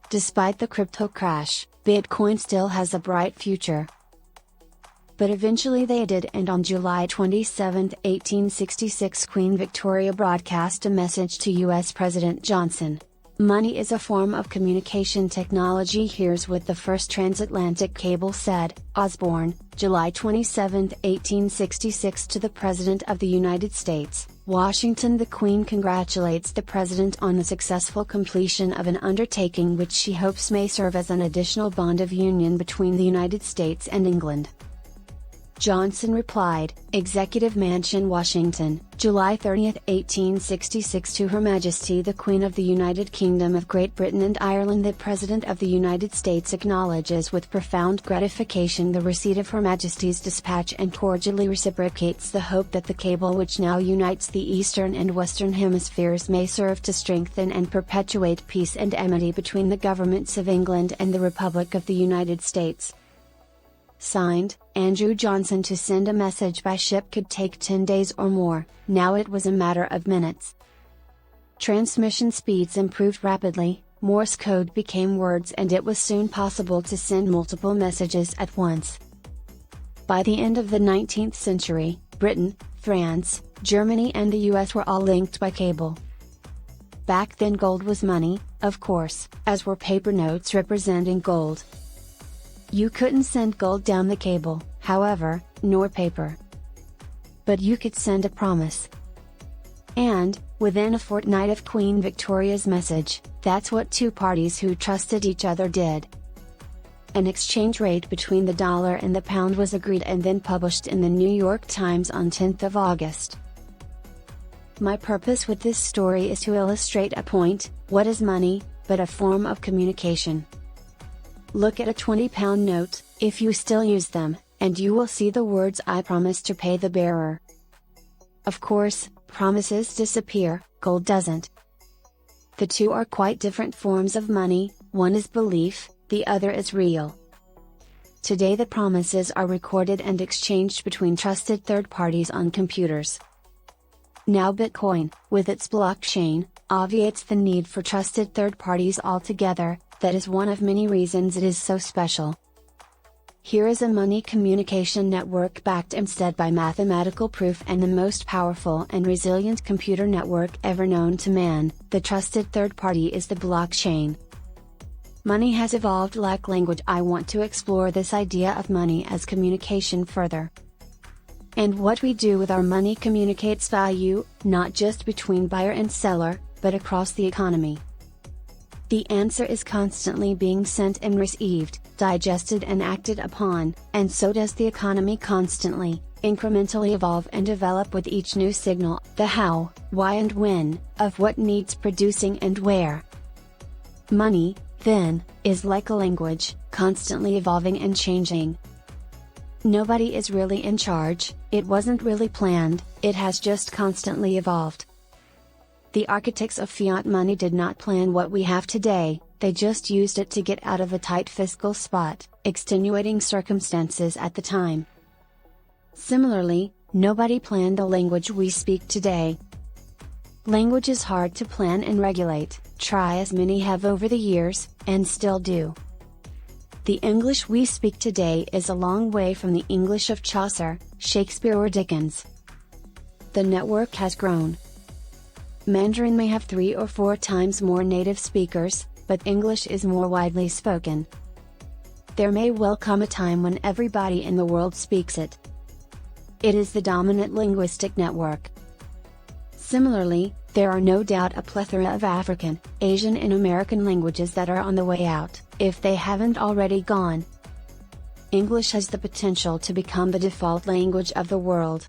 Despite the crypto crash, Bitcoin still has a bright future. But eventually they did, and on July 27, 1866, Queen Victoria broadcast a message to US President Johnson. Money is a form of communication technology. Here's what the first transatlantic cable said. Osborne, July 27, 1866, to the President of the United States, Washington. The Queen congratulates the President on the successful completion of an undertaking which she hopes may serve as an additional bond of union between the United States and England. Johnson replied, Executive Mansion, Washington, July 30, 1866, to Her Majesty the Queen of the United Kingdom of Great Britain and Ireland. The President of the United States acknowledges with profound gratification the receipt of Her Majesty's dispatch and cordially reciprocates the hope that the cable which now unites the Eastern and Western hemispheres may serve to strengthen and perpetuate peace and amity between the governments of England and the Republic of the United States. Signed, Andrew Johnson. To send a message by ship could take 10 days or more, now it was a matter of minutes. Transmission speeds improved rapidly, Morse code became words, and it was soon possible to send multiple messages at once. By the end of the 19th century, Britain, France, Germany and the US were all linked by cable. Back then gold was money, of course, as were paper notes representing gold. You couldn't send gold down the cable, however, nor paper. But you could send a promise. And, within a fortnight of Queen Victoria's message, that's what two parties who trusted each other did. An exchange rate between the dollar and the pound was agreed and then published in the New York Times on 10th of August. My purpose with this story is to illustrate a point: what is money, but a form of communication? Look at a 20-pound note, if you still use them, and you will see the words "I promise to pay the bearer." Of course, promises disappear, gold doesn't. The two are quite different forms of money, one is belief, the other is real. Today the promises are recorded and exchanged between trusted third parties on computers. Now Bitcoin, with its blockchain, obviates the need for trusted third parties altogether. That is one of many reasons it is so special. Here is a money communication network backed instead by mathematical proof and the most powerful and resilient computer network ever known to man. The trusted third party is the blockchain. Money has evolved like language. I want to explore this idea of money as communication further. And what we do with our money communicates value, not just between buyer and seller, but across the economy. The answer is constantly being sent and received, digested and acted upon, and so does the economy constantly, incrementally evolve and develop with each new signal. The how, why and when, of what needs producing and where. Money, then, is like a language, constantly evolving and changing. Nobody is really in charge, it wasn't really planned, it has just constantly evolved. The architects of fiat money did not plan what we have today, they just used it to get out of a tight fiscal spot, extenuating circumstances at the time. Similarly, nobody planned the language we speak today. Language is hard to plan and regulate, try as many have over the years, and still do. The English we speak today is a long way from the English of Chaucer, Shakespeare or Dickens. The network has grown. Mandarin may have 3 or 4 times more native speakers, but English is more widely spoken. There may well come a time when everybody in the world speaks it. It is the dominant linguistic network. Similarly, there are no doubt a plethora of African, Asian and American languages that are on the way out, if they haven't already gone. English has the potential to become the default language of the world.